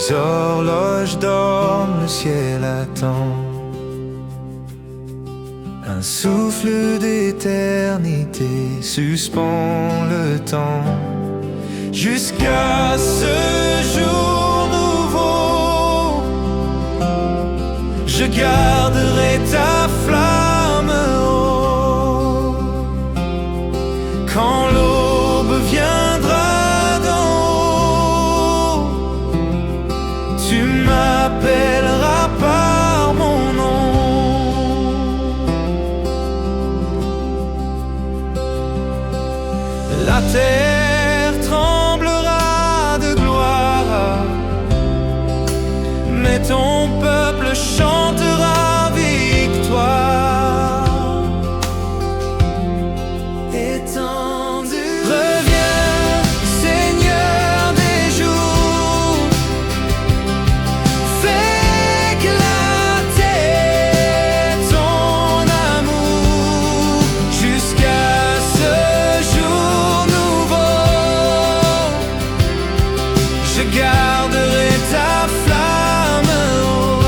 Les horloges dorment, le ciel attend un souffle d'éternité suspend le temps jusqu'à ce jour nouveau. Je garderai ta flamme haut quand l'aube viendra d'en haut. Tu m'appelleras par mon nom. La terre tremblera de gloire, mais ton peuple chantera victoire. Étendu, reviens, Seigneur des jours, fais éclater ton amour jusqu'à ce jour nouveau. Je garderai ta flamme haut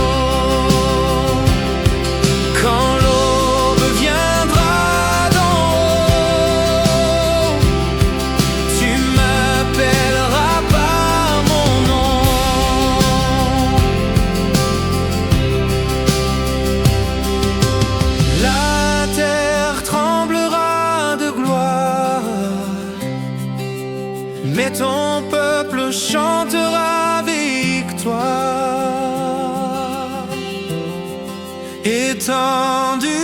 quand l'aube viendra d'en haut. Tu m'appelleras par mon nom. La terre tremblera de gloire, mais ton peuple chantera victoire. Étendu,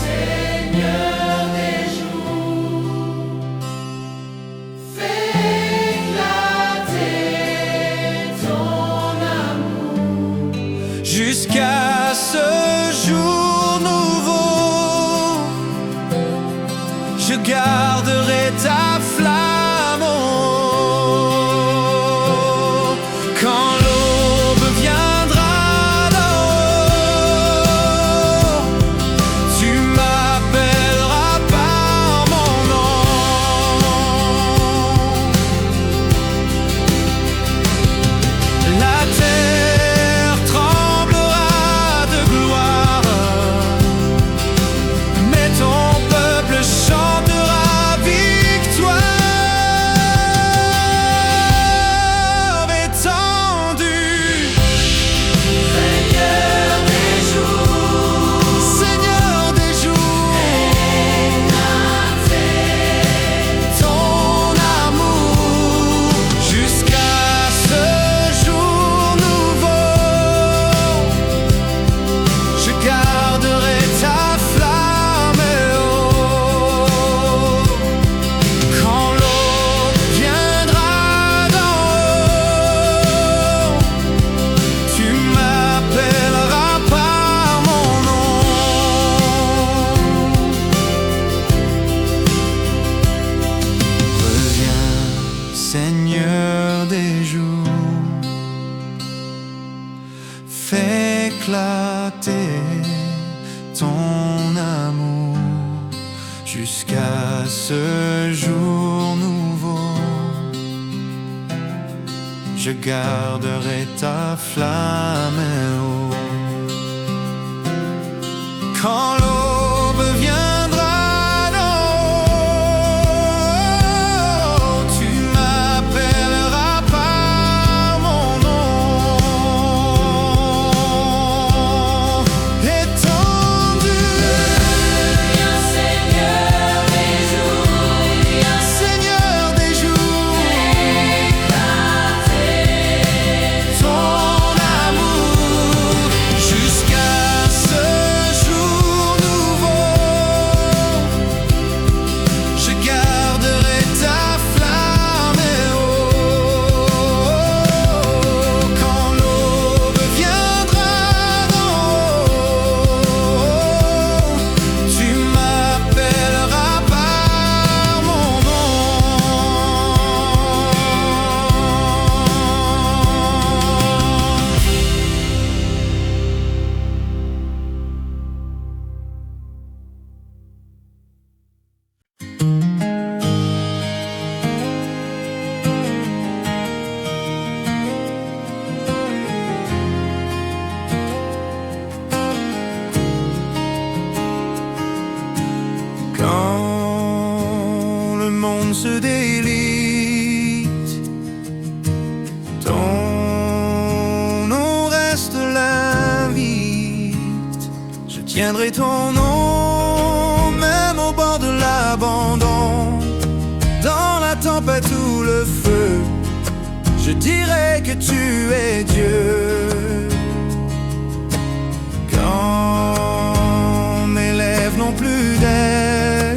Seigneur des jours, fais éclater ton amour jusqu'à ce jour nouveau, je garderai ta flamme haut quand l'aube viendra d'en haut. Tu m'appelleras par mon nom. La terre tremblera de gloire, mais ton peuple chantera victoire. Étendu, Seigneur des jours, Seigneur des jours, éclater ton amour jusqu'à ce jour nouveau. Je garderai ta flamme haut quand l'aube viendra d'en haut. Tu m'appelleras par mon nom. Reviens, Seigneur des jours, fais éclater ton amour jusqu'à ce jour nouveau. Je garderai ta flamme haut quand l'aube viendra d'en haut. Tu m'appelleras par mon nom. Étendu, Seigneur des jours, Seigneur des jours, éclater ton amour jusqu'à ce jour se délite. Ton nom reste l'invite. Je tiendrai ton nom même au bord de l'abandon. Dans la tempête ou le feu, je dirai que tu es Dieu. Quand mes lèvres n'ont plus d'air,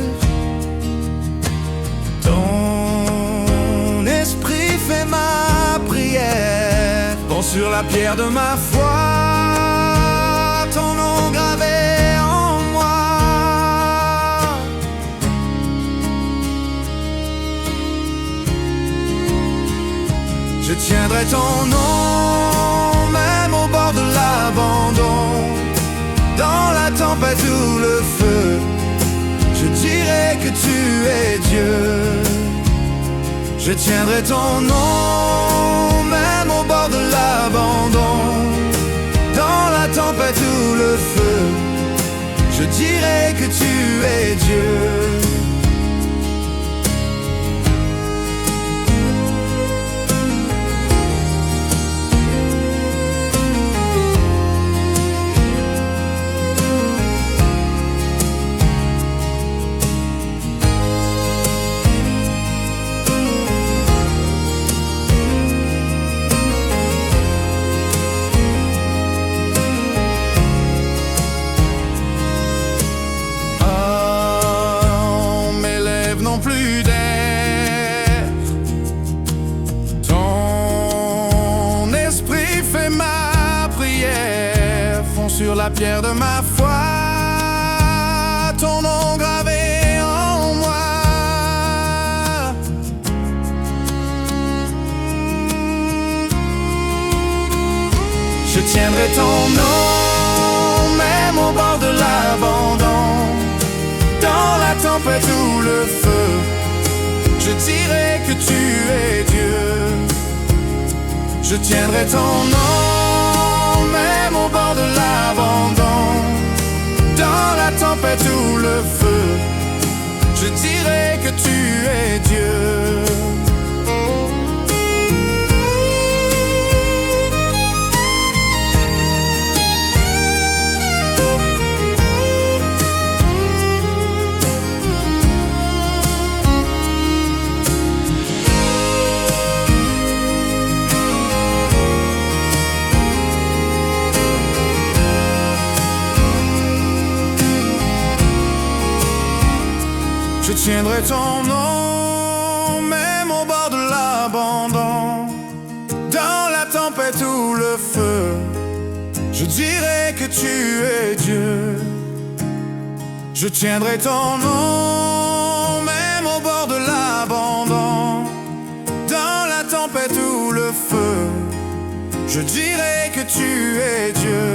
ton esprit fait ma prière. Bon, sur la pierre de ma foi, ton nom gravé en moi. Je tiendrai ton nom même au bord de l'abandon. Dans la tempête ou le feu, je dirai que tu es Dieu. Je tiendrai ton nom même au bord de l'abandon. Dans la tempête ou le feu, je dirai que tu es Dieu. Plus d'air, ton esprit fait ma prière. Fond sur la pierre de ma foi, ton nom gravé en moi. Je tiendrai ton nom même au bord de l'abandon. Dans la tempête ou le feu, je dirai que tu es Dieu. Je tiendrai ton nom même au bord de l'abandon. Dans la tempête ou le feu, je dirai que tu es Dieu. Je tiendrai ton nom même au bord de l'abandon. Dans la tempête ou le feu, je dirai que tu es Dieu. Je tiendrai ton nom même au bord de l'abandon. Dans la tempête ou le feu, je dirai que tu es Dieu.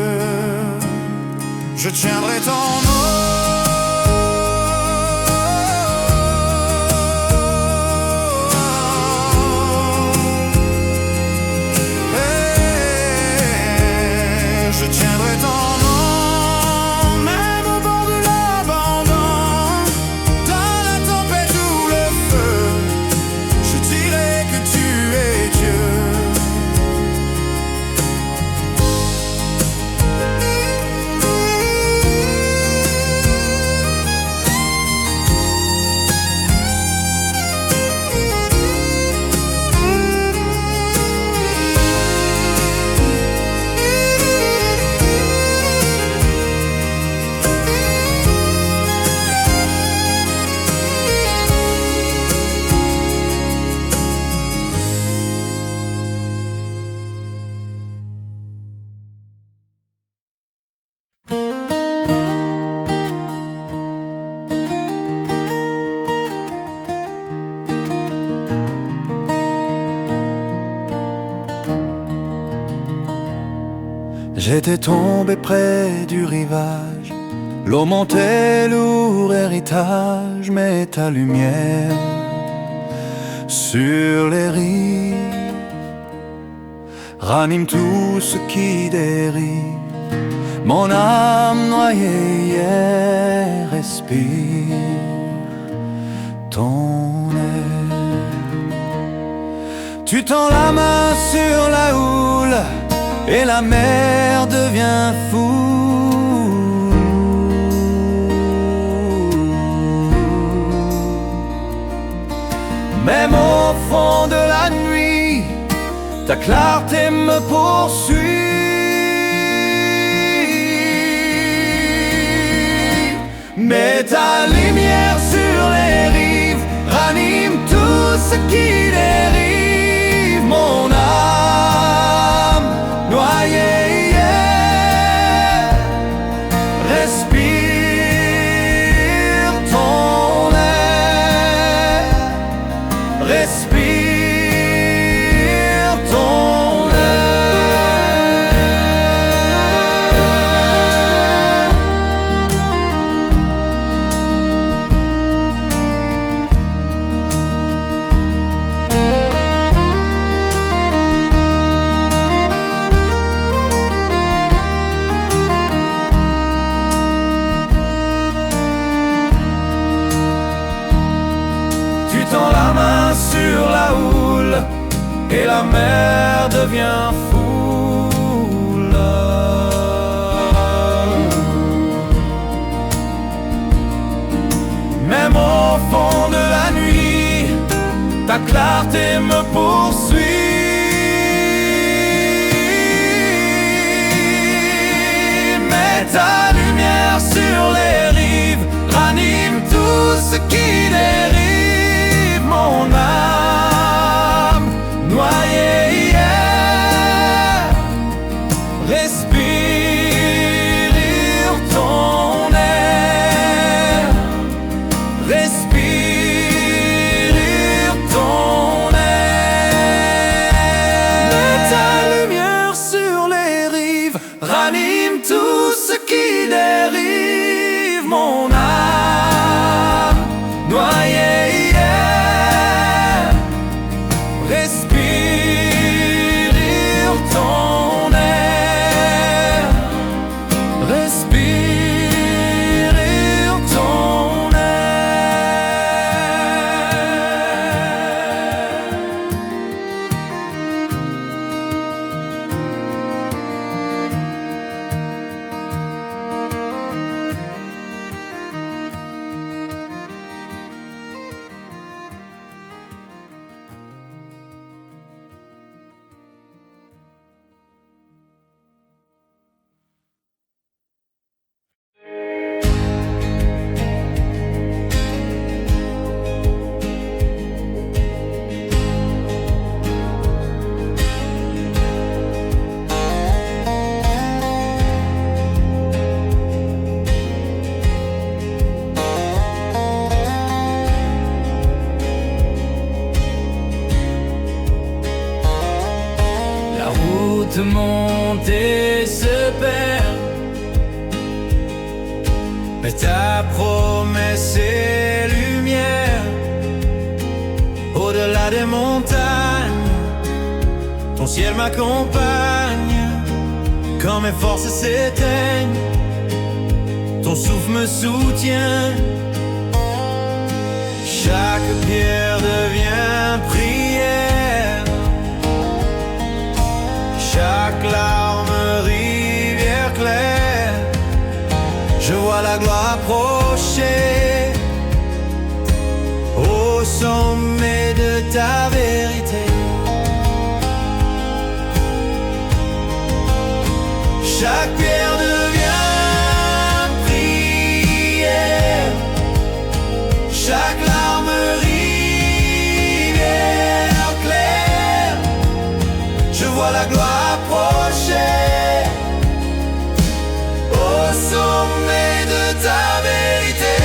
Je tiendrai ton nom. J'étais tombé près du rivage, l'eau montait, lourd héritage, mais ta lumière sur les rives ranime tout ce qui dérive. Mon âme noyée hier respire ton air. Tu tends la main sur la houle et la mer devient fou. Même au fond de la nuit, ta clarté me poursuit. Mets ta lumière sur les rives, ranime tout ce qui dérive. Mon âme noyée, respire ton air, respire ton air. Tu tends la main sur la houle et la mer devient foule. Même au fond de la nuit, ta clarté me poursuit. Mets ta lumière sur les rives, ranime tout ce qui dérive. Mon âme noyée, respire ton air, respire ton air. Mets ta lumière sur les rives, ranime tout ce qui dérive. Mon âme noyée, respire ton air, respire ton La route monte et se perd, mais ta promesse est lumière. Au-delà des montagnes, ton ciel m'accompagne. Quand mes forces s'éteignent, ton souffle me soutient. Chaque pierre devient prière, chaque larme rivière claire. Je vois la gloire approcher au sommet de ta vérité. Chaque pierre devient prière, chaque larme rivière claire. Je vois la gloire approcher au sommet de ta vérité.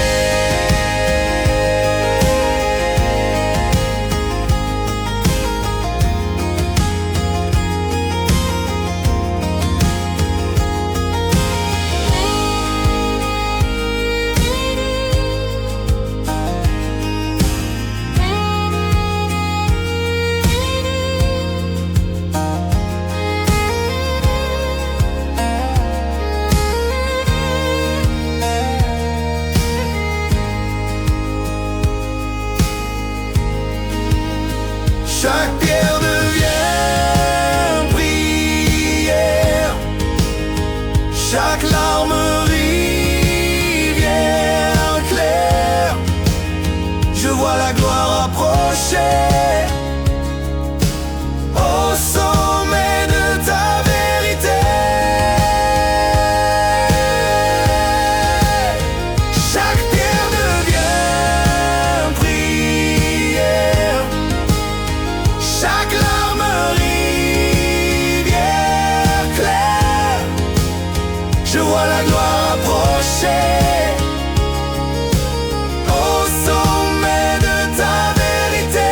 chaque larme rivière claire. Je vois la gloire approcher au sommet de ta vérité. Chaque pierre devient prière, chaque larme rivière claire. Je vois la gloire approcher au sommet de ta vérité.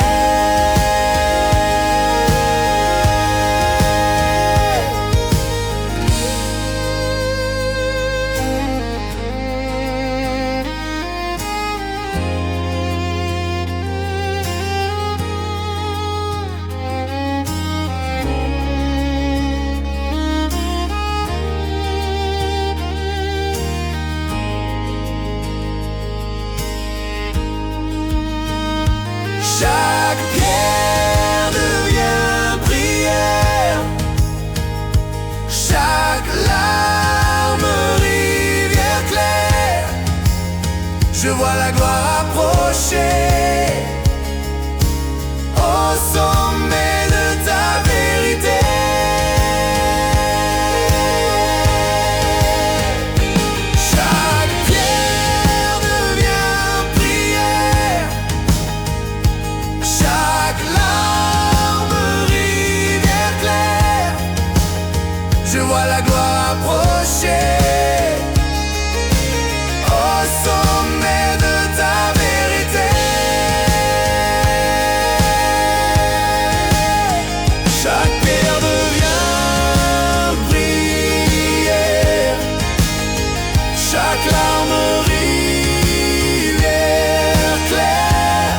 Chaque pierre devient prière, chaque larme rivière claire. Je vois la gloire approcher au sommet de ta vérité. Chaque pierre devient prière, chaque larme rivière claire. Je vois la gloire approcher au sommet de ta vérité. Chaque pierre devient prière, chaque larme rivière claire.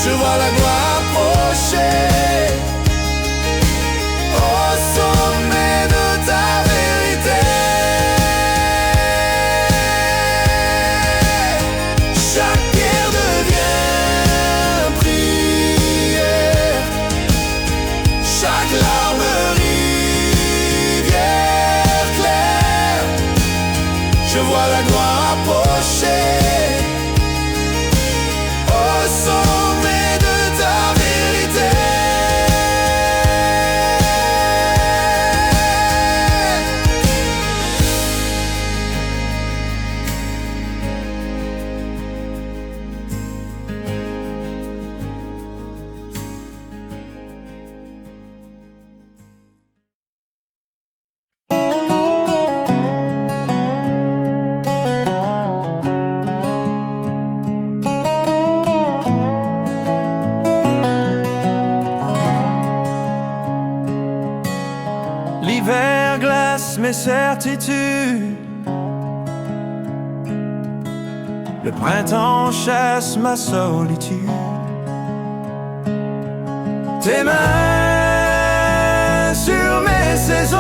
Je vois la gloire approcher au sommet de ta vérité. Chaque pierre devient prière, chaque larme rivière claire. Je vois la gloire approcher au sommet de ta vérité. L'hiver glace mes certitudes, le printemps chasse ma solitude. Tes mains sur mes saisons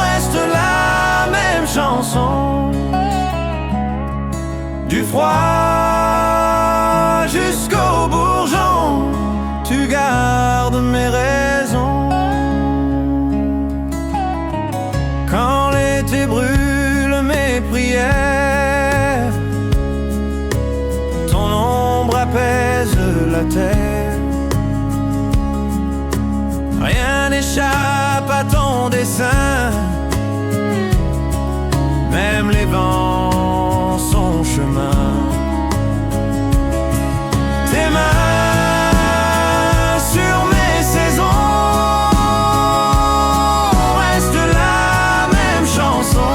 restent la même chanson. Du froid jusqu'au bourgeon, tu gardes mes raisons. Quand l'été brûle mes prières, ton ombre apaise la terre. Rien n'échappe à ton dessein, même les vents sont chemin. Tes mains sur mes saisons restent la même chanson.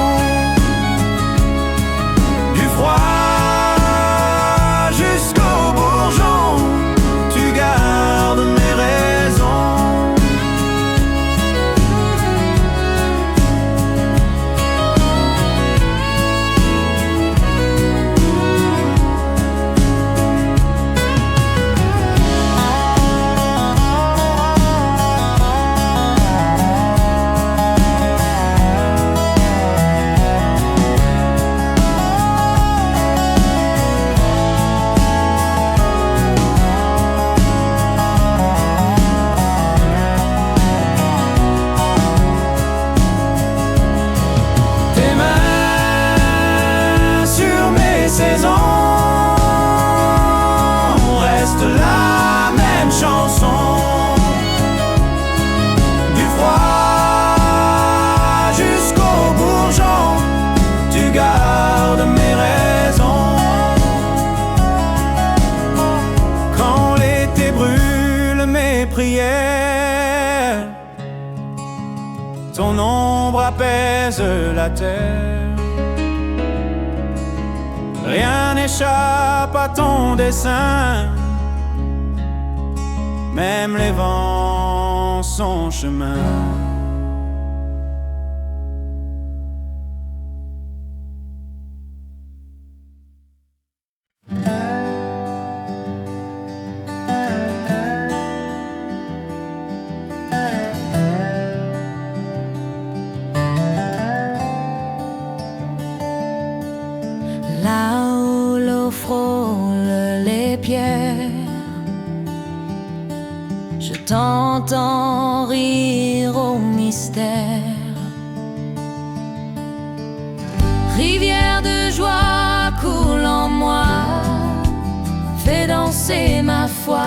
Du froid jusqu'au bourgeon, tu gardes mes raisons. saison reste la même chanson. Du froid jusqu'au bourgeon, tu gardes mes raisons. Quand l'été brûle mes prières, ton ombre apaise la terre. Rien n'échappe à ton dessein, même les vents sont chemin. Là où l'eau frôle les pierres, je t'entends rire au mystère. Rivière de joie coule en moi, fais danser ma foi.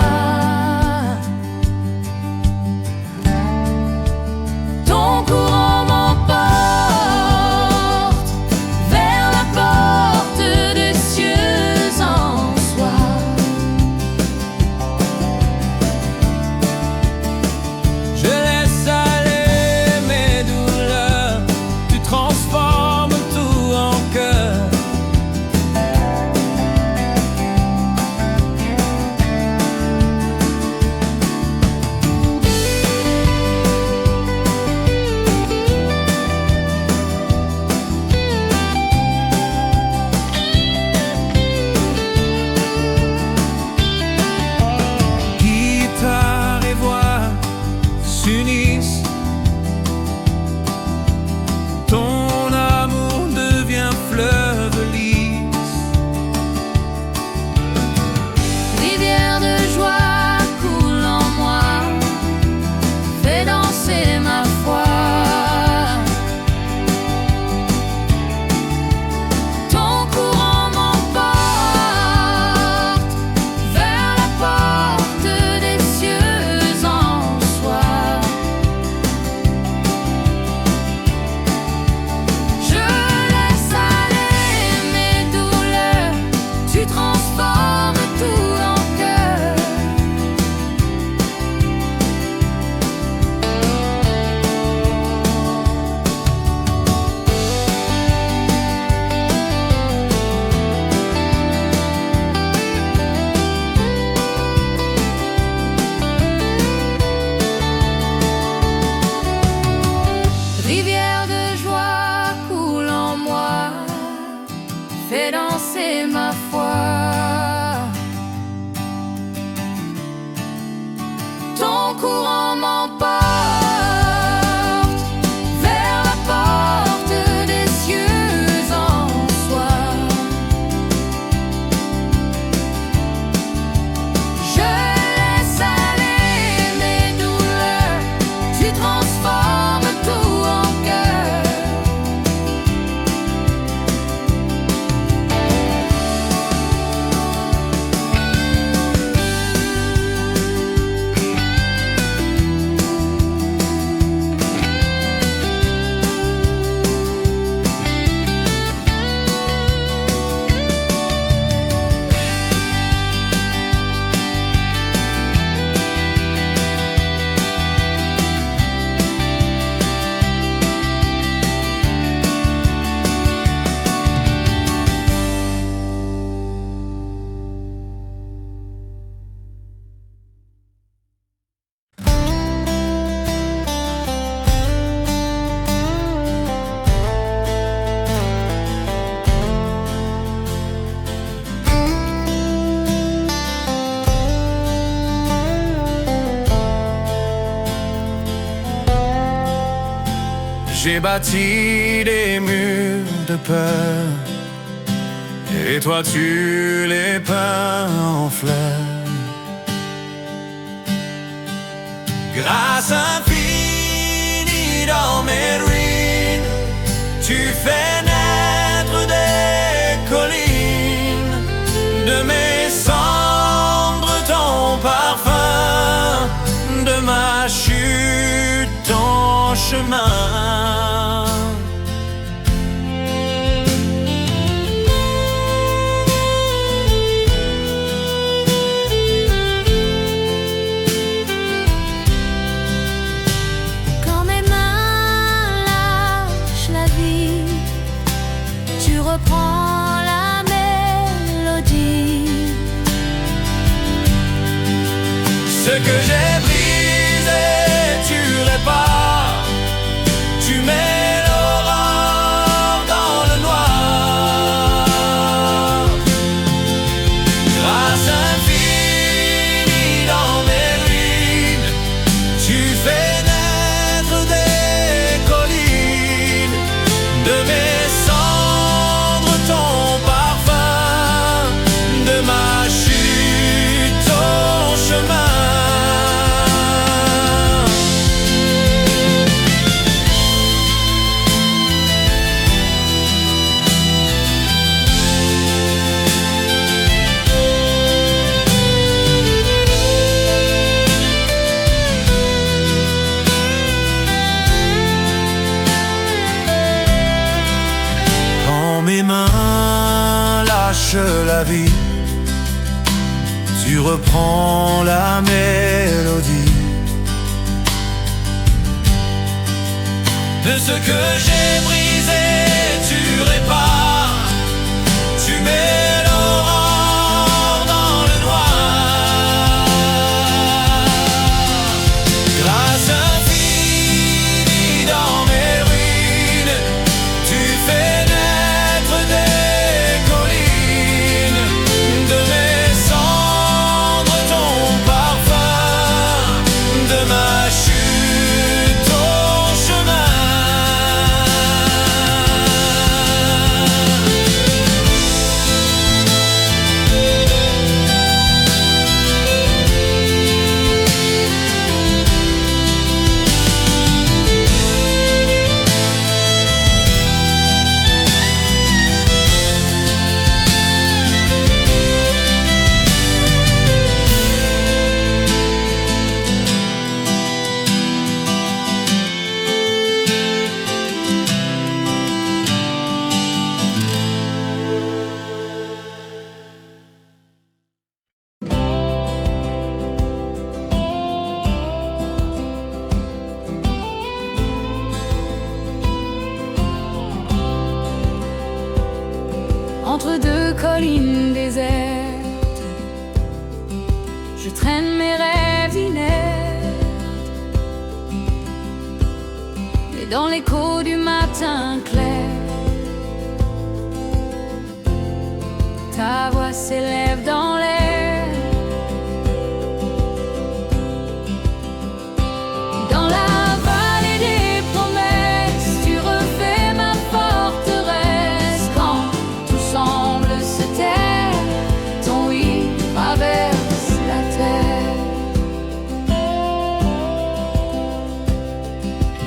Ton courant m'emporte vers la porte des cieux en soi. Je laisse aller mes douleurs, tu transformes tout en cœur. Guitare et voix s'unissent, ton amour devient fleuve lisse. Rivière de joie coule en moi, fais danser ma foi. Ton courant m'emporte vers la porte des cieux en soi. Je laisse aller mes douleurs, tu transformes tout en cœur. Rivière de joie coule en moi, fais danser ma foi. Ton courant m'emporte vers la porte des cieux en soi. Je laisse aller mes douleurs, tu transformes tout en cœur. J'ai bâti des murs de peur, et toi tu les peins en fleurs. Grâce infinie dans mes ruines, tu fais naître des collines. chemin. Quand mes mains lâchent la vie, tu reprends la mélodie. Ce que j'ai brisé, tu répares. Tu mets l'aurore dans le noir. Grâce infinie dans mes ruines, tu fais naître des collines. De mes cendres ton parfum, de ma chute ton chemin. Quand mes mains lâchent la vie, tu reprends la mélodie. De ce que j'ai brisé, tu répares. Tu mets l'aurore dans le noir. Grâce infinie dans mes ruines, tu fais naître des collines. De mes cendres ton parfum, de ma chute ton chemin. Entre deux collines désertes, je traîne mes rêves inertes. Et dans l'écho du matin clair, ta voix s'élève dans l'air. Dans la vallée des promesses, tu refais ma forteresse. Quand tout semble se taire, ton oui traverse la terre.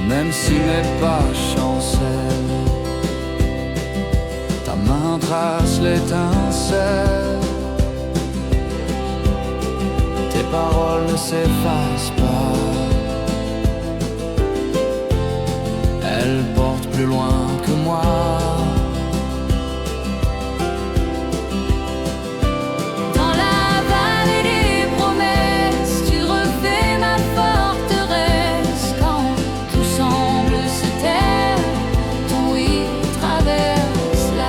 Même si mes pas chancellent, ta main trace l'étincelle. Tes paroles ne s'effacent pas, elles portent plus loin que moi. Dans la vallée des promesses, tu refais ma forteresse. Quand tout semble se taire, ton oui traverse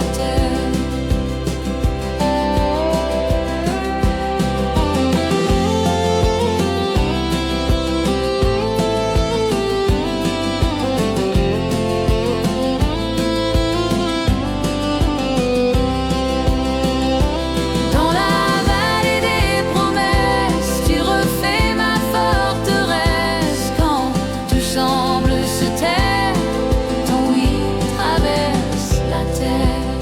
la terre.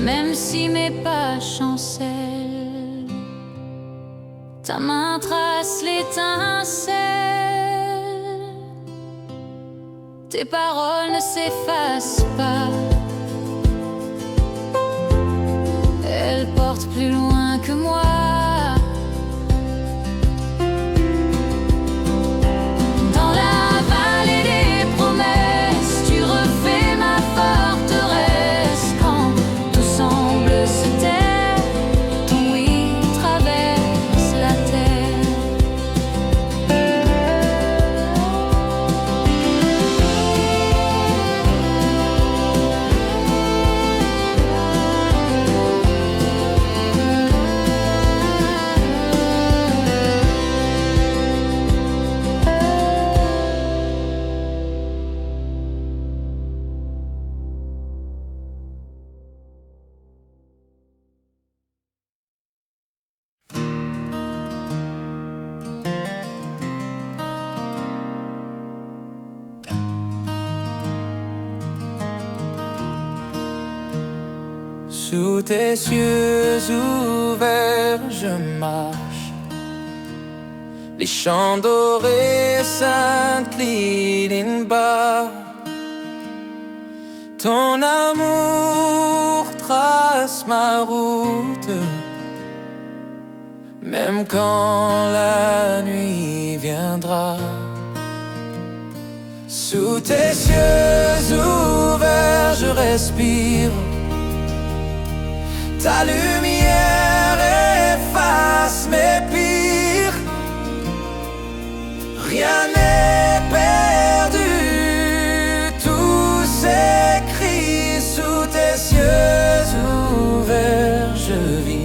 Même si mes pas chancellent, ta main trace l'étincelle. Tes paroles ne s'effacent pas, elles portent plus loin que moi. Sous tes yeux ouverts je marche, les champs dorés s'inclinent bas. Ton amour trace ma route, même quand la nuit viendra. Sous tes yeux ouverts je respire, ta lumière efface mes pires. Rien n'est perdu, tout s'écrit. Sous tes yeux ouverts je vis.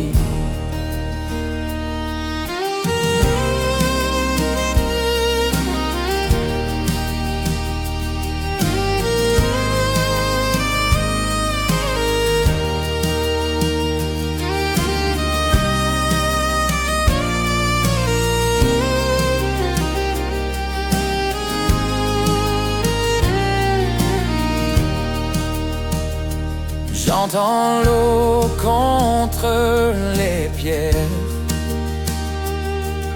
J'entends l'eau contre les pierres,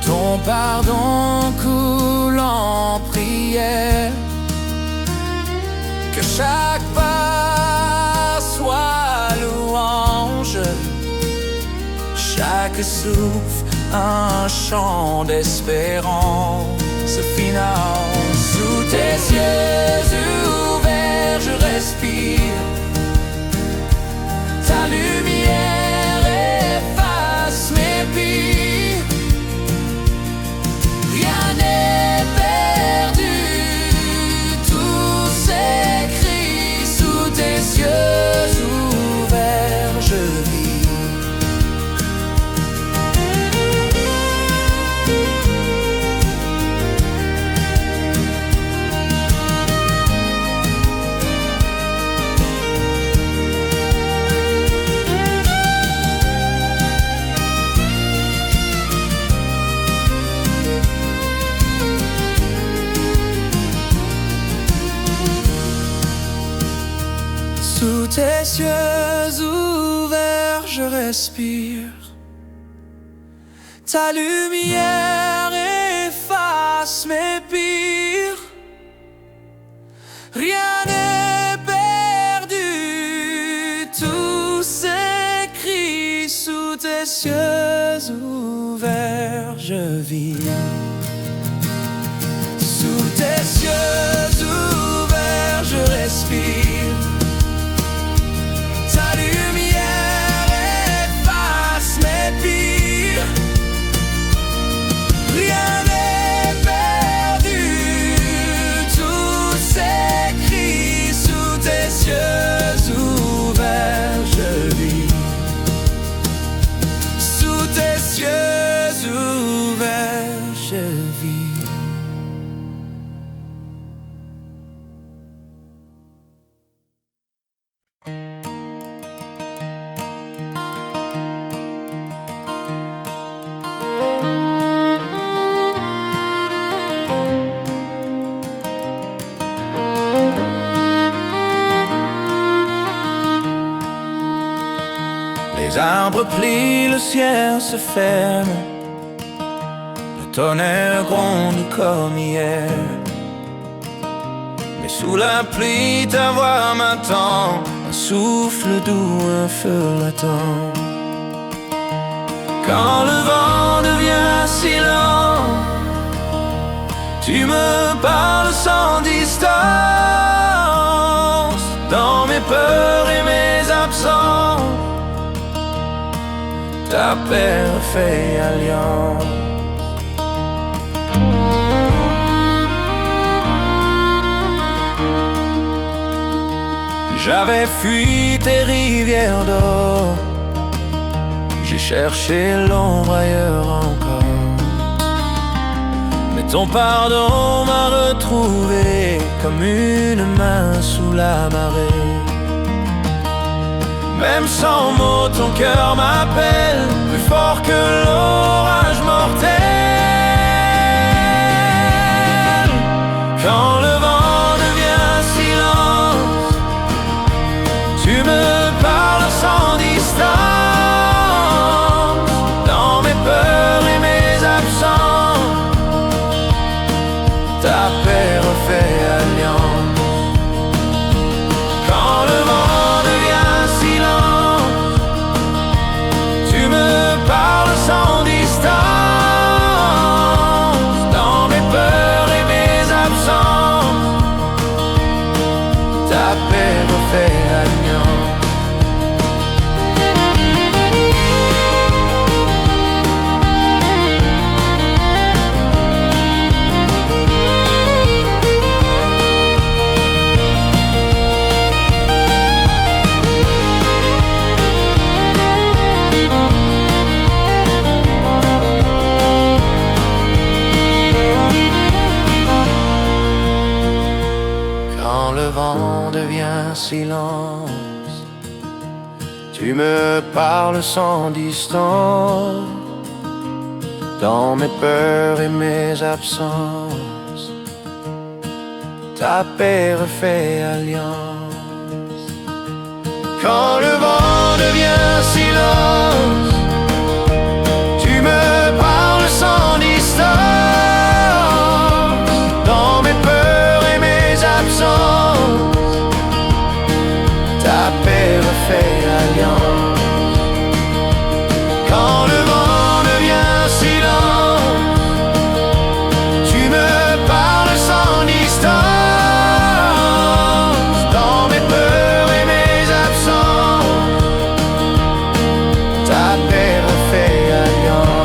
ton pardon coule en prière. Que chaque pas soit louange, chaque souffle un chant d'espérance finale. Sous tes yeux ouverts je respire, ta lumière efface mes pires. Rien n'est perdu, tout s'écrit. Sous tes yeux ouverts je vis. Sous tes yeux ouverts je respire, ta lumière efface mes pires. Rien n'est perdu, tout s'écrit. Sous tes yeux ouverts je vis. Sous tes yeux ouverts je respire, ta lumière efface mes pires. Rien n'est perdu, tout s'écrit. Sous tes yeux ouverts je vis. Sous tes yeux ouverts je vis. Les arbres plient, le ciel se ferme, le tonnerre gronde comme hier. Mais sous la pluie ta voix m'attend, un souffle doux, un feu latent. Quand le vent devient silent, tu me parles sans distance. Dans mes peurs et mes absences, ta paix fait alliance. J'avais fui tes rivières d'or, j'ai cherché l'ombre ailleurs encore. Mais ton pardon m'a retrouvé comme une main sous la marée. Même sans mots, ton cœur m'appelle, plus fort que l'orage mortel. Quand le vent devient silence, tu me parles sans distance. ta paix refait alliance. Quand le vent devient silence, tu me parles sans distance. Dans mes peurs et mes absences, ta paix refait alliance. Quand le vent devient silence, tu me parles sans distance. Dans mes peurs et mes absences, ta paix refait alliance. Quand le vent devient silence, tu me parles sans distance. Dans mes peurs et mes absences, ta paix refait alliance. Quand le vent devient silence, tu me parles sans distance. Dans mes peurs et mes absences, ta paix refait alliance.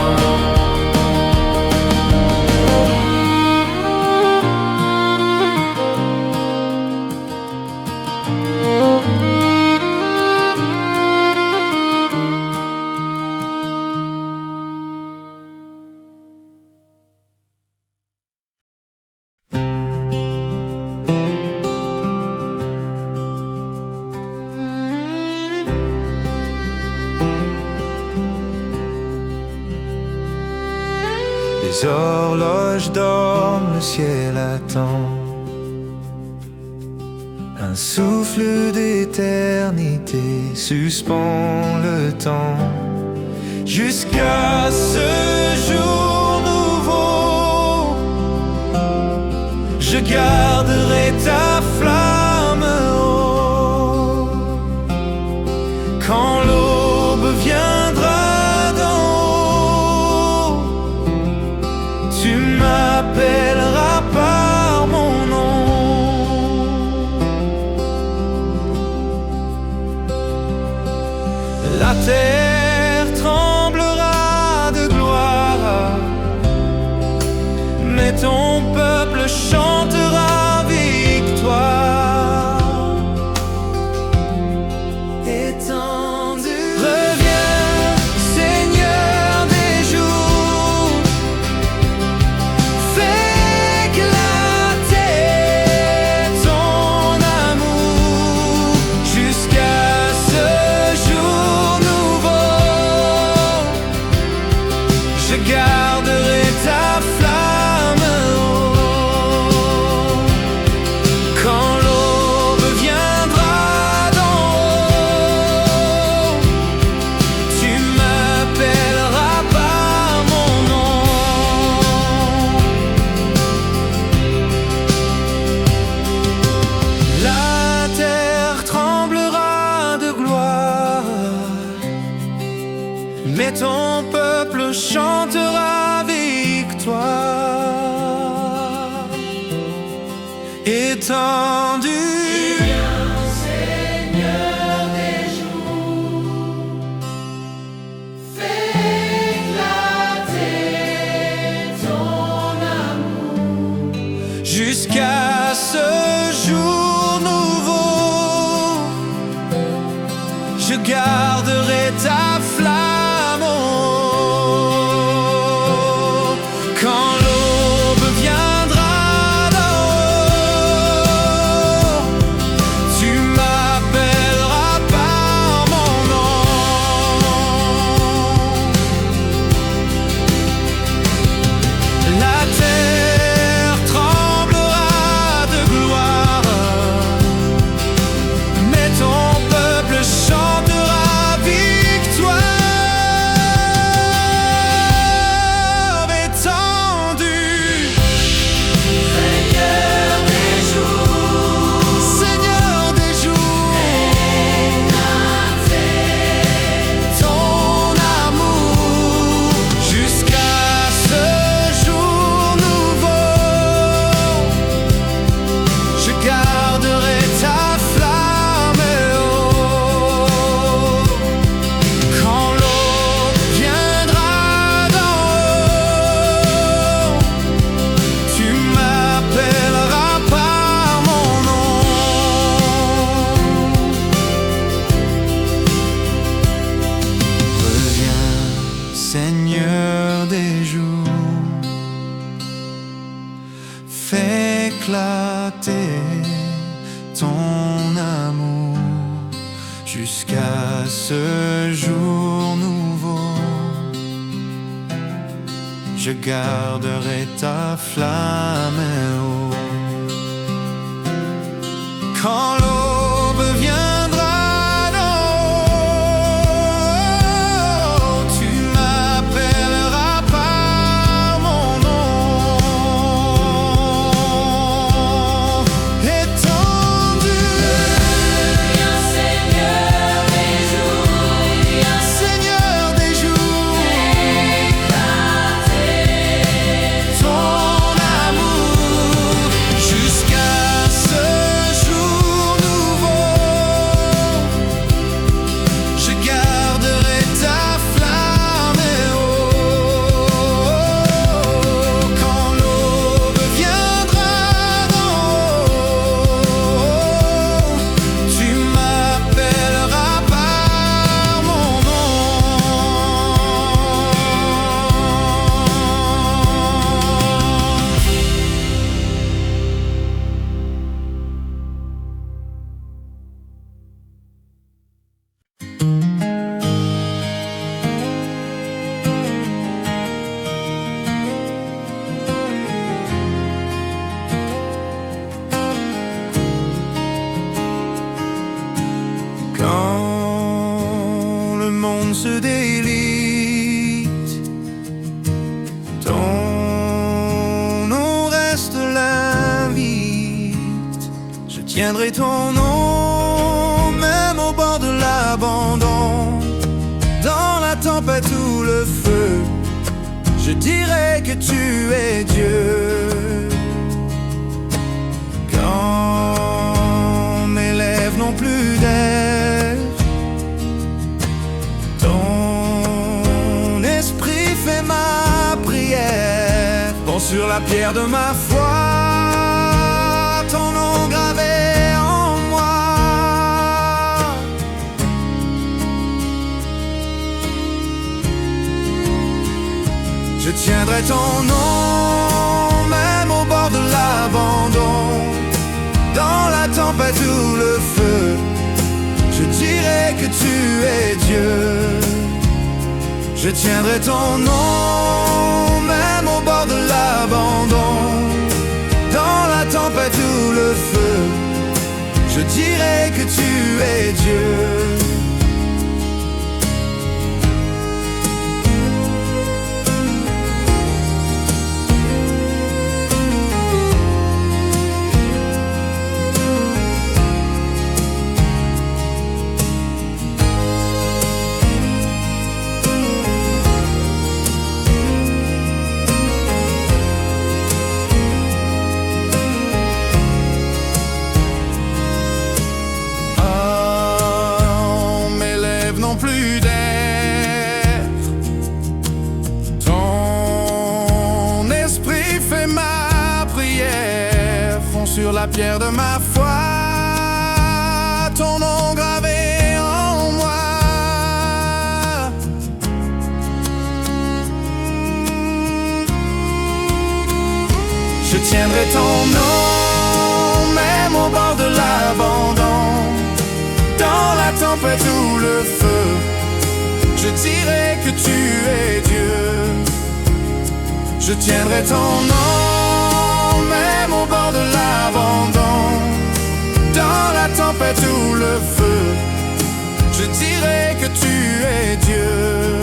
Les horloges dorment, le ciel attend. Un souffle d'éternité suspend le temps. Jusqu'à ce jour nouveau, je garderai ta flamme haut. Quand l'aube viendra d'en haut, tu m'appelleras par mon nom. La terre tremblera de gloire, mais ton peuple chantera victoire. Étendu, reviens, Seigneur des jours, fais éclater ton amour jusqu'à ce jour nouveau. Je garderai ta flamme haut. Quand l'aube viendra d'en haut, tu m'appelleras par mon nom. La terre tremblera de gloire, mais ton peuple chantera victoire. Étendu, Seigneur des jours, fais éclater ton amour jusqu'à ce jour nouveau, je garderai ta flamme haut. Quand l'aube viendra d'en haut, tu m'appelleras par mon nom. La terre tremblera de gloire, fais éclater ton amour jusqu'à ce jour nouveau. Je garderai ta flamme haut. Quand l'aube viendra d'en haut, tu m'appelleras par mon nom. Étendu, Viens Seigneur des jours, viens Seigneur des jours, éclater ton amour jusqu'à ce jour nouveau. Je garderai ta flamme haut. Quand l'aube viendra d'en haut, tu m'appelleras par mon nom. Quand le monde se délite, ton nom reste l'invite. Je tiendrai ton nom même au bord de l'abandon. Dans la tempête ou le feu, je dirai que tu es Dieu. Quand mes lèvres n'ont plus d'air, ton esprit fait ma prière. Bon, sur la pierre de ma foi, ton nom gravé en moi. Je tiendrai ton nom même au bord de l'abandon. Dans la tempête ou le feu, je dirai que tu es Dieu. Je tiendrai ton nom même au bord de l'abandon. Dans la tempête ou le feu, je dirai que tu es Dieu. Plus d'air, ton esprit fait ma prière. Fond sur la pierre de ma foi, ton nom gravé en moi. Je tiendrai ton nom même au bord de l'abandon. Dans la tempête ou le feu, je dirai que tu es Dieu. Je tiendrai ton nom même au bord de l'abandon. Dans la tempête ou le feu, je dirai que tu es Dieu.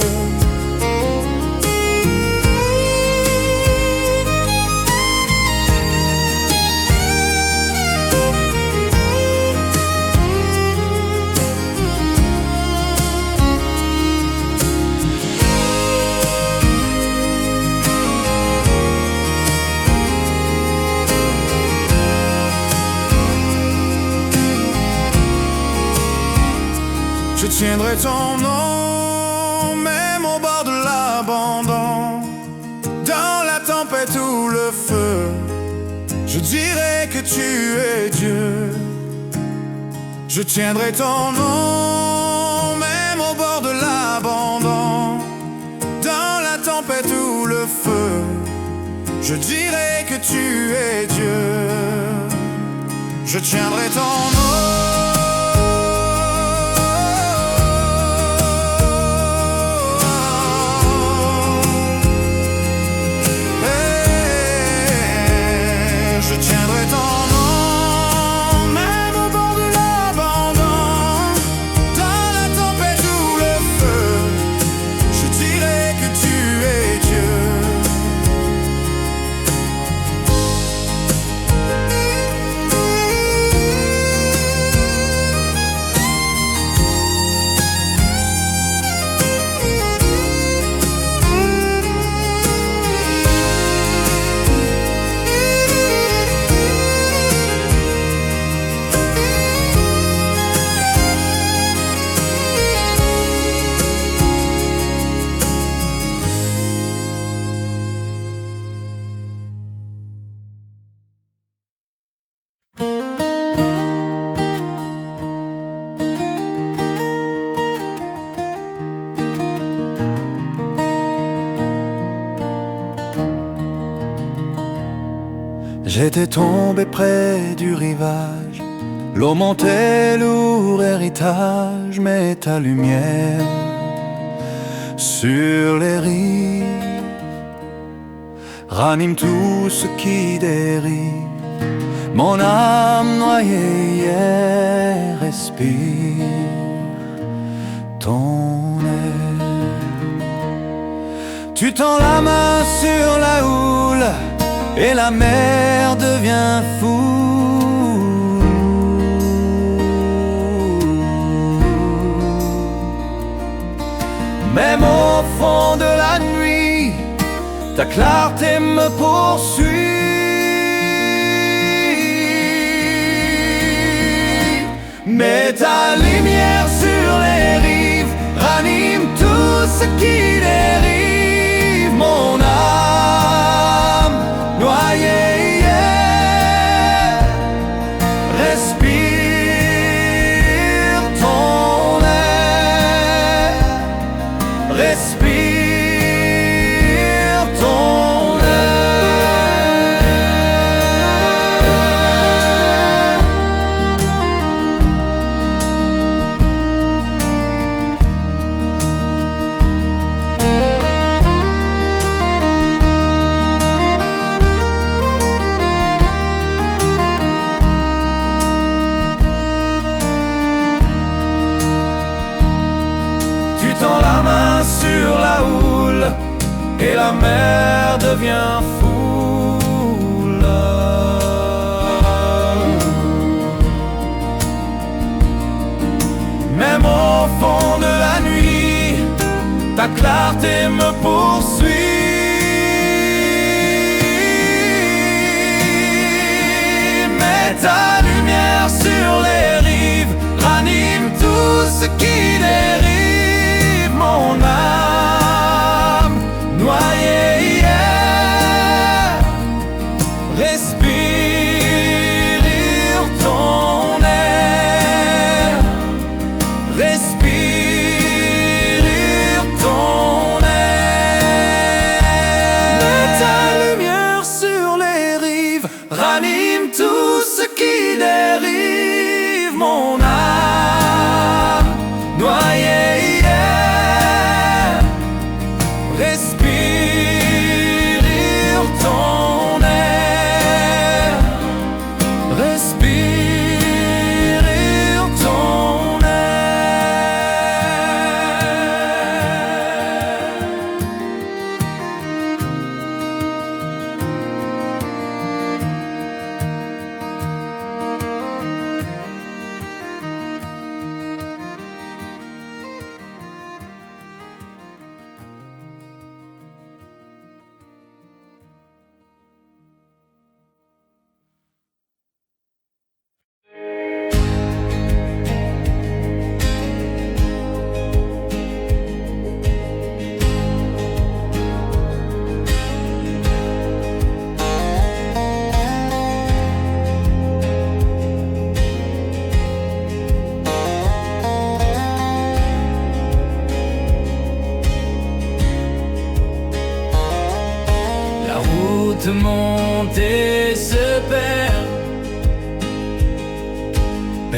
Je tiendrai ton nom même au bord de l'abandon. Dans la tempête ou le feu, je dirai que tu es Dieu. Je tiendrai ton nom même au bord de l'abandon. Dans la tempête ou le feu, je dirai que tu es Dieu. je tiendrai ton nom. Je tiendrai ton nom, même au bord de l'abandon. Dans la tempête ou le feu, je dirai que tu es Dieu. J'étais tombé près du rivage, l'eau montait, lourd héritage, mais ta lumière sur les rives ranime tout ce qui dérive. Mon âme noyée hier respire ton air. Tu tends la main sur la houle et la mer devient fou. Même au fond de la nuit, ta clarté me poursuit. Mais ta lumière sur les rives ranime tout ce qui dérive. Mon âme noyée hier respire ton air, respire ton sur la houle et la mer devient foule. Même au fond de la nuit, ta clarté me poursuit. Mais ta lumière sur les rives ranime tout ce qui dérive. Mon âme noyée hier respire ton air, respire ton air. Mais ta lumière sur les rives ranime tout ce qui dérive. Mon âme noyée respire ton air, respire ton air.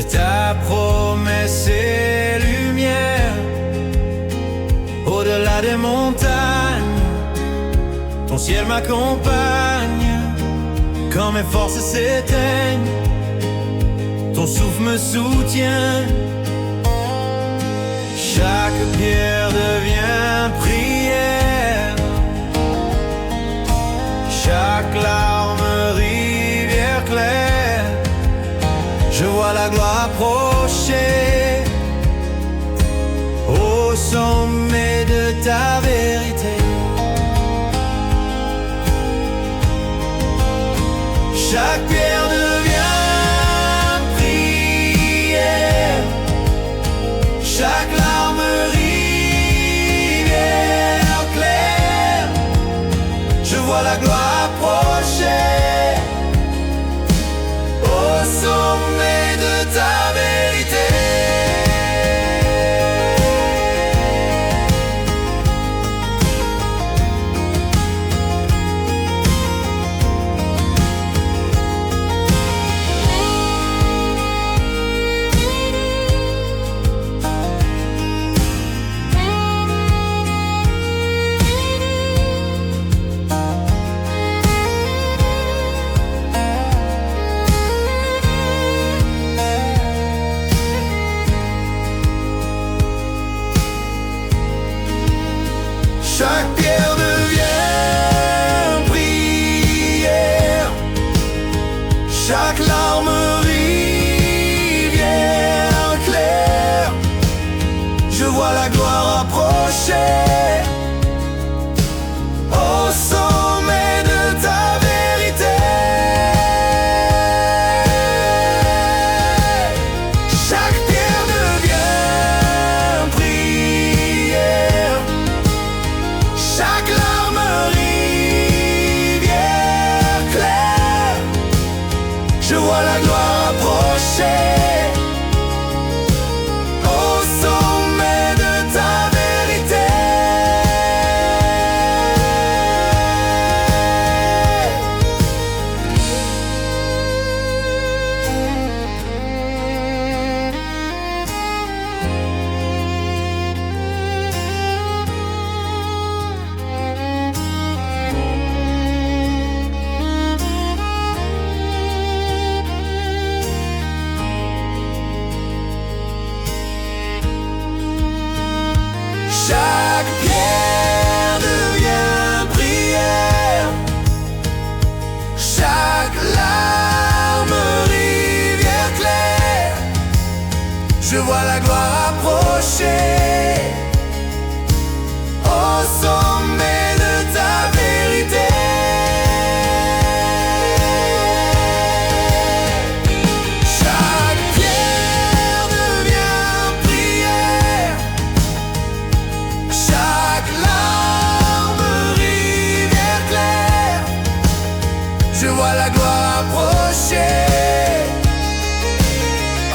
mais ta promesse est lumière. Au-delà des montagnes, ton ciel m'accompagne. Quand mes forces s'éteignent, ton souffle me soutient. Chaque pierre devient prière, chaque larme rivière claire. Je vois la gloire approcher au sommet de ta vérité. Chaque pierre devient prière, chaque larme rivière claire. Je vois la gloire approcher au sommet de ta vérité. Chaque pierre devient prière, chaque larme rivière claire. Je vois la gloire approcher au sommet de ta vérité. Chaque pierre devient prière, chaque larme rivière claire. Je vois la gloire approcher au sommet de ta vérité. Chaque pierre devient prière, chaque larme rivière claire. Je vois la gloire approcher au sommet de ta vérité. Chaque pierre devient prière, chaque larme rivière claire. Je vois la gloire approcher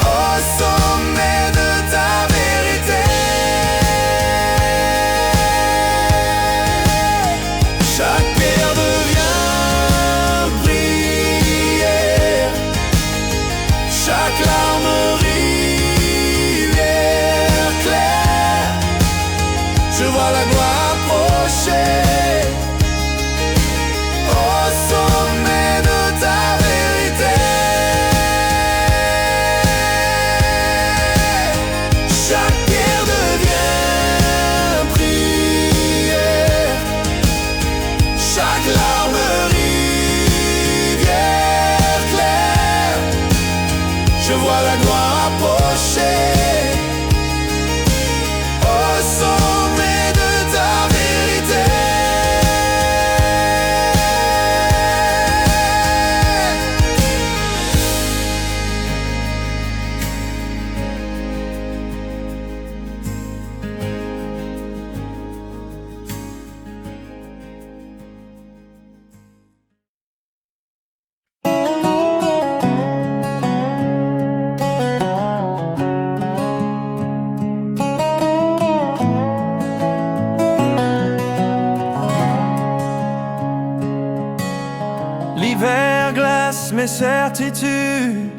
au sommet de ta vérité. Chaque pierre devient prière, chaque larme rivière claire. Je vois la gloire approcher au sommet de ta vérité. Chaque pierre devient prière, chaque larme rivière claire. Je vois la gloire approcher au sommet de ta vérité. L'hiver glace mes certitudes,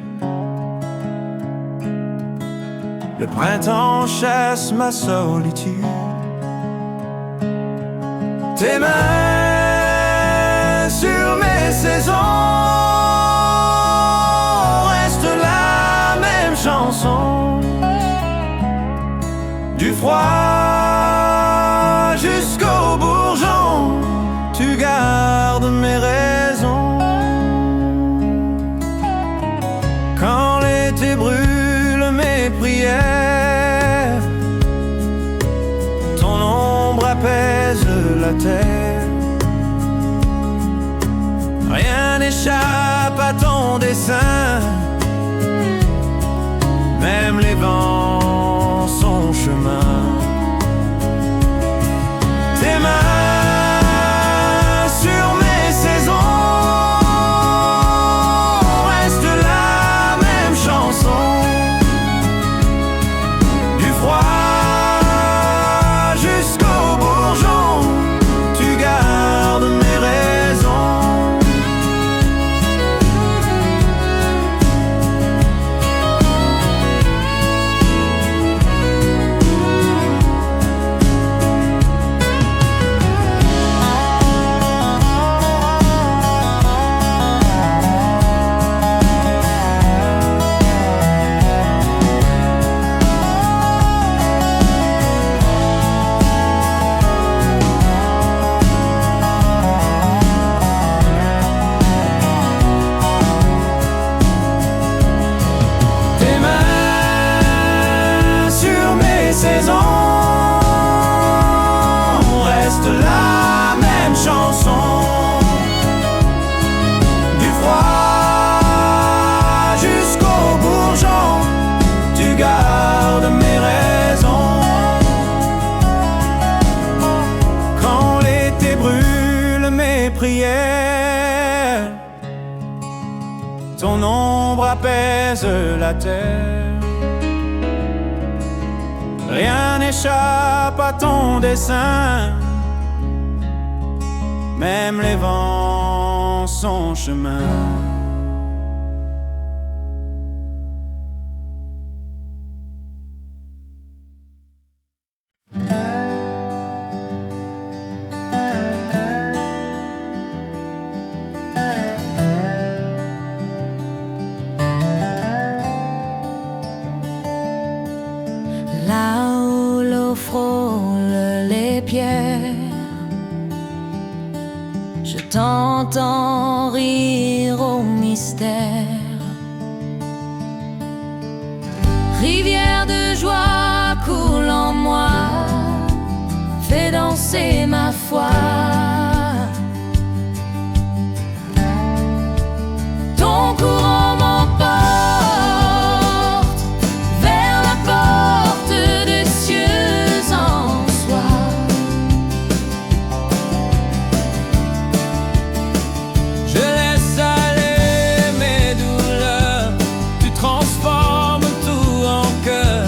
Le printemps chasse ma solitude. Tes mains sur mes saisons restent la même chanson. Du froid jusqu'au bourgeon, tu gardes mes raisons. Quand l'été brûle mes prières, ton ombre apaise la terre. Rien n'échappe à ton dessein, même les vents sont chemin. Tes mains sur mes saisons restent la même chanson. Du froid jusqu'au bourgeon, tu gardes mes raisons. Reste la même chanson. Du froid jusqu'au bourgeon, tu gardes mes raisons. Quand l'été brûle mes prières, ton ombre apaise la terre. Rien n'échappe à ton dessein, même les vents sont chemin. Là où l'eau frôle les pierres, je t'entends rire au mystère. Rivière de joie coule en moi, fais danser ma foi. Ton courant m'emporte vers la porte des cieux en soi. Je laisse aller mes douleurs, tu transformes tout en cœur.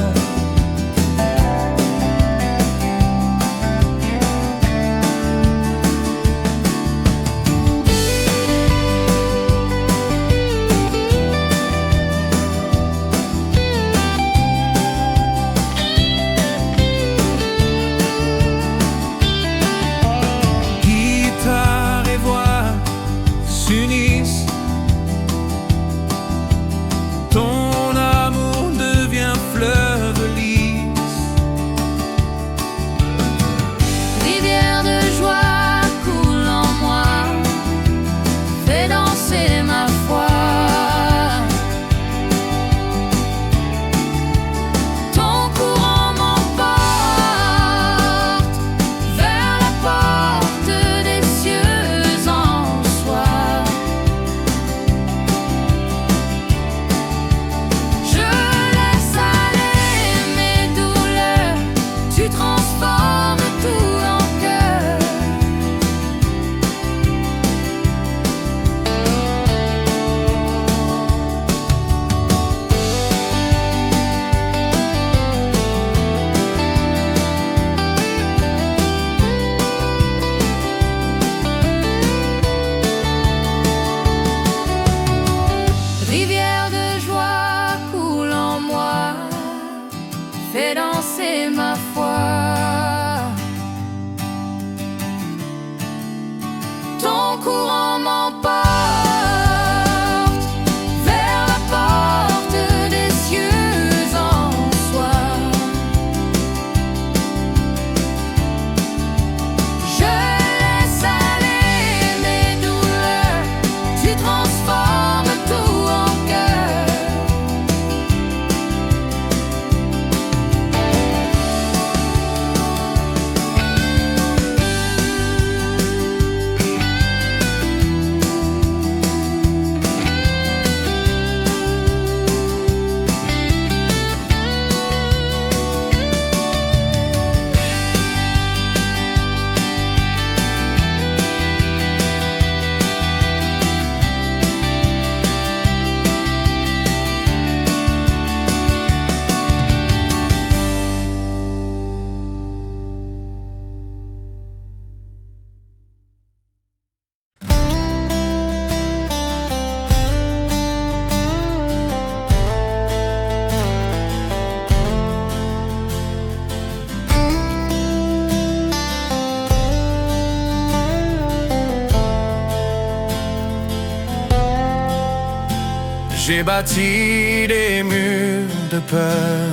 J'ai bâti des murs de peur,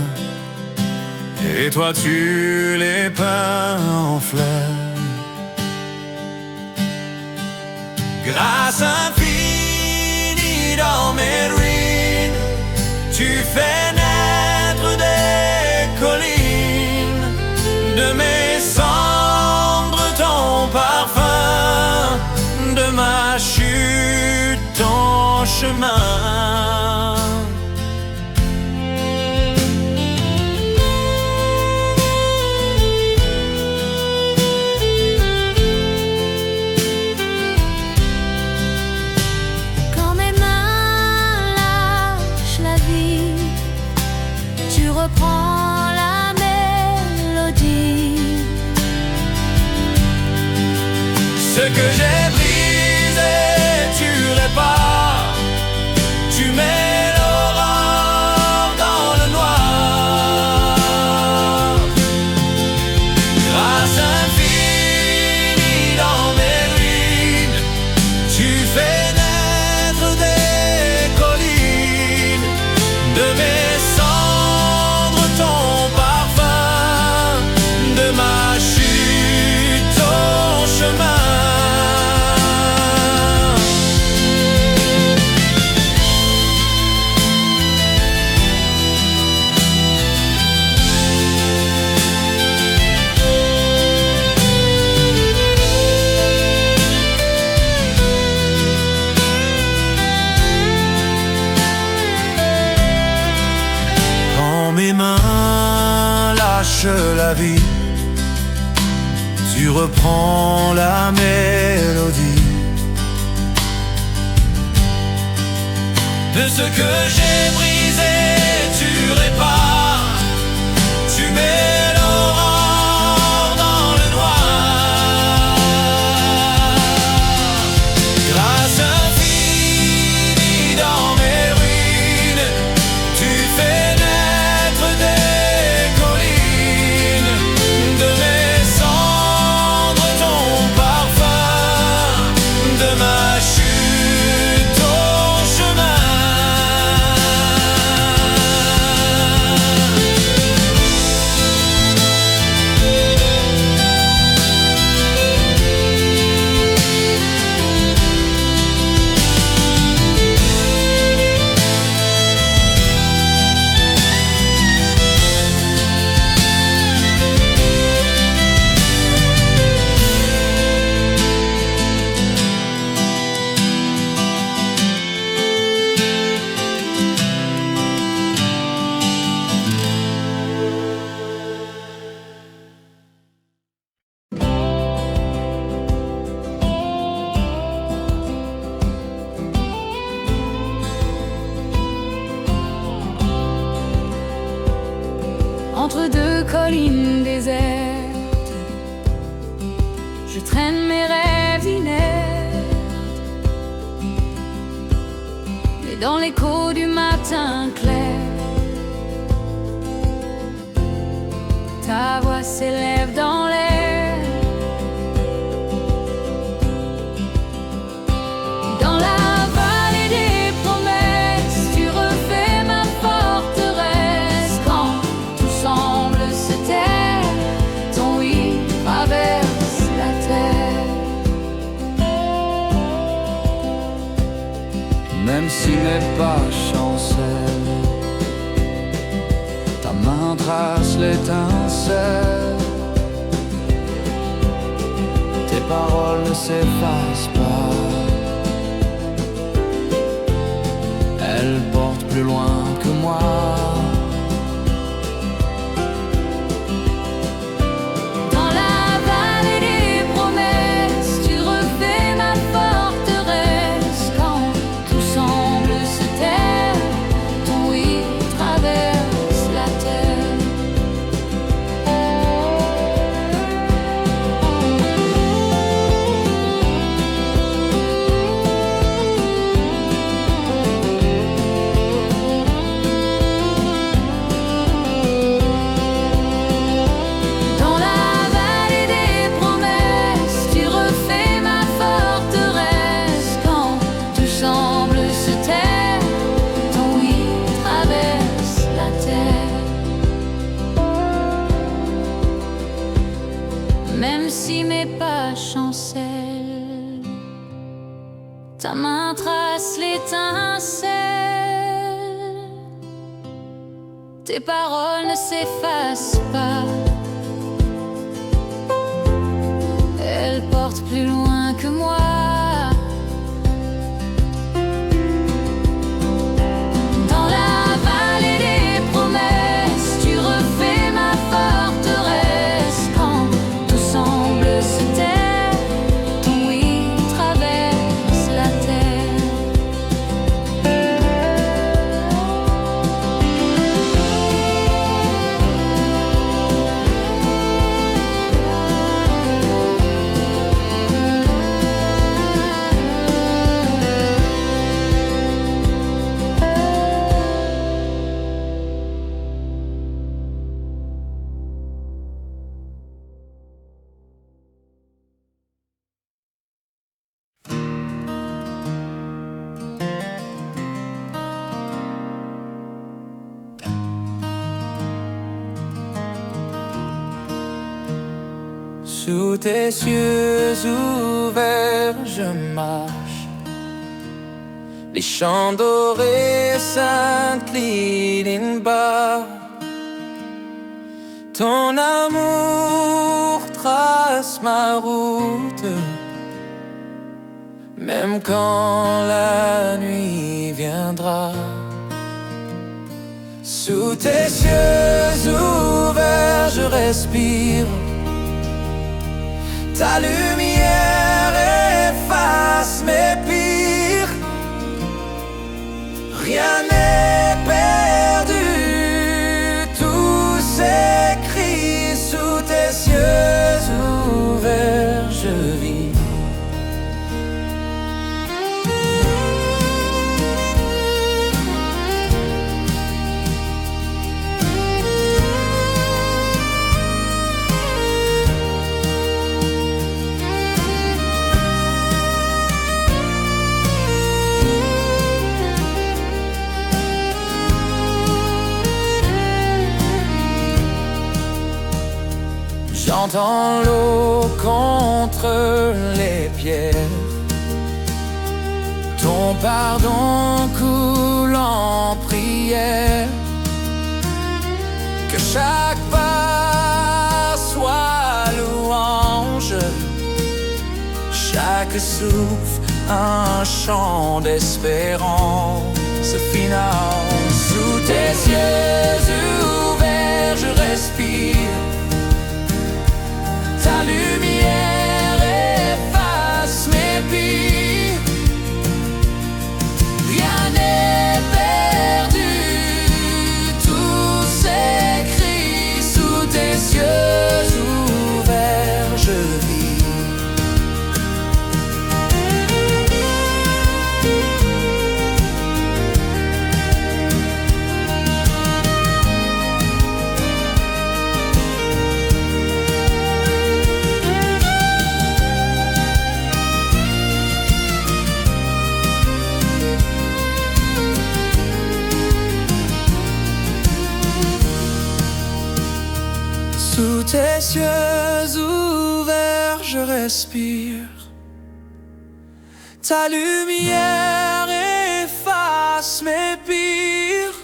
et toi tu les peins en fleurs. Grâce infinie dans mes ruines, tu fais naître des collines. De mes cendres ton parfum, de ma chute ton chemin. Quand mes mains lâchent la vie, tu reprends la mélodie. Ce que j'ai brisé, tu répares. Tu mets l'aurore dans le noir. Grâce infinie dans mes ruines, tu fais naître des collines. De mes cendres ton parfum, de ma chute ton chemin. Quand mes mains lâchent la vie, tu reprends la mélodie. De ce que j'ai brisé, tu répares. Tu mets l'aurore dans le noir. Grâce infinie dans mes ruines, tu fais naître des collines. De mes cendres ton parfum, de ma chute ton chemin. Entre deux collines désertes, je traîne mes rêves inertes. Et dans l'écho du matin clair, ta voix s'élève dans l'air. Dans la vallée des promesses, tu refais ma forteresse. Quand tout semble se taire, ton oui traverse la terre. Même si mes pas chancellent, ta main trace l'étincelle. Tes paroles ne s'effacent pas, elles portent plus loin que moi. Dans la vallée des promesses, tu refais ma forteresse. Quand tout semble se taire, ton oui traverse la terre. main trace l'étincelle. Tes paroles ne s'effacent pas. Elles portent plus loin que moi. Dans la vallée des promesses, tu refais ma forteresse. Quand tout semble se taire, ton oui traverse la terre. Sous tes yeux ouverts, je marche. Les champs dorés s'inclinent bas. Ton amour trace ma route, même quand la nuit viendra. Sous tes yeux ouverts, je respire. Ta lumière efface mes pires. Rien n'est perdu, tout s'écrit. Sous tes yeux ouverts, je vis. J'entends l'eau contre les pierres, ton pardon coule en prière. Que chaque pas soit louange, chaque souffle un chant d'espérance finale. Sous tes yeux ouverts, je respire. Ta lumière efface mes pires. Rien n'est perdu, tout s'écrit. Sous tes yeux ouverts, je vis. Sous tes yeux ouverts, je respire. Ta lumière efface mes pires.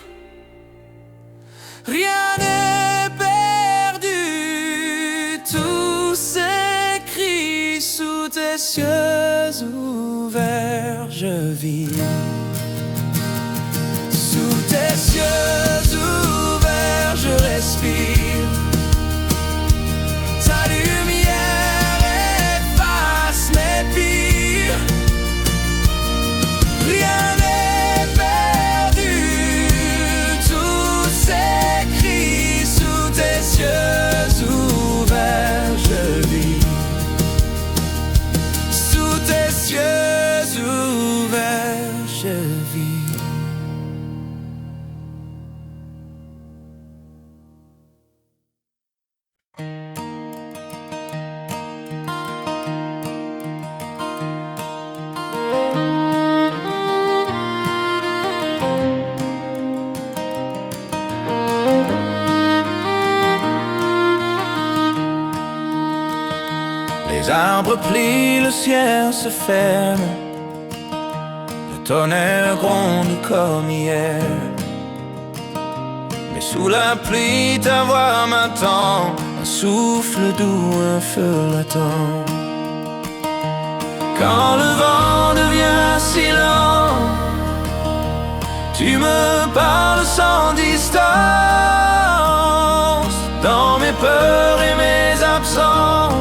Rien n'est perdu, tout s'écrit. Sous tes yeux ouverts, je vis. Sous tes yeux ouverts, je respire. Ta lumière efface mes pires. Rien n'est perdu, tout s'écrit. Sous tes yeux ouverts, je vis. Sous tes yeux ouverts, je vis. Les arbres plient, le ciel se ferme. tonnerre gronde comme hier. Mais sous la pluie ta voix m'attend, un souffle doux, un feu latent. Quand le vent devient si lent, tu me parles sans distance. Dans mes peurs et mes absences,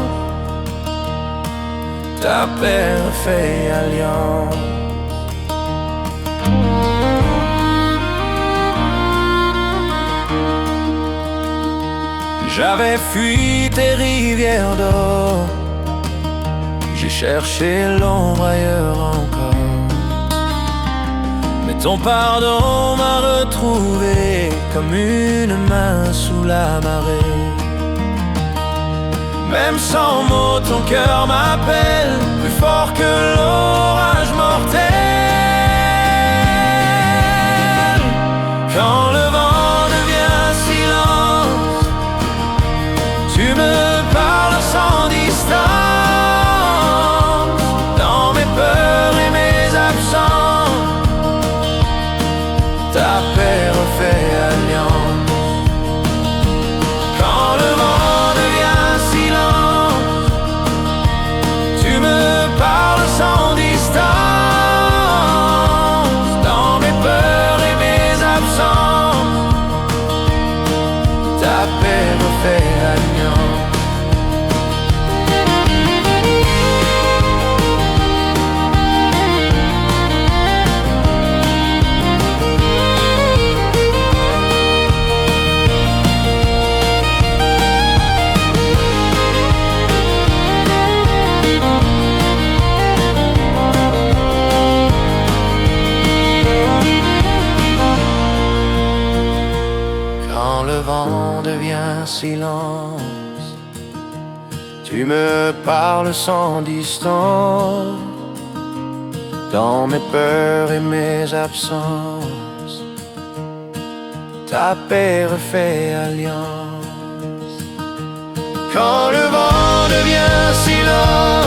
ta paix fait alliance. J'avais fui tes rivières d'or, j'ai cherché l'ombre ailleurs encore. Mais ton pardon m'a retrouvé comme une main sous la marée. Même sans mots, ton cœur m'appelle, plus fort que l'orage mortel. Quand le vent devient silence, tu me parles sans distance. Dans mes peurs et mes absences, ta paix refait alliance. Quand le vent devient silence, tu me parles sans distance. Dans mes peurs et mes absences, ta paix refait alliance. Quand le vent devient silence, tu me parles sans distance. Dans mes peurs et mes absences, ta paix refait alliance. Quand le vent devient silence,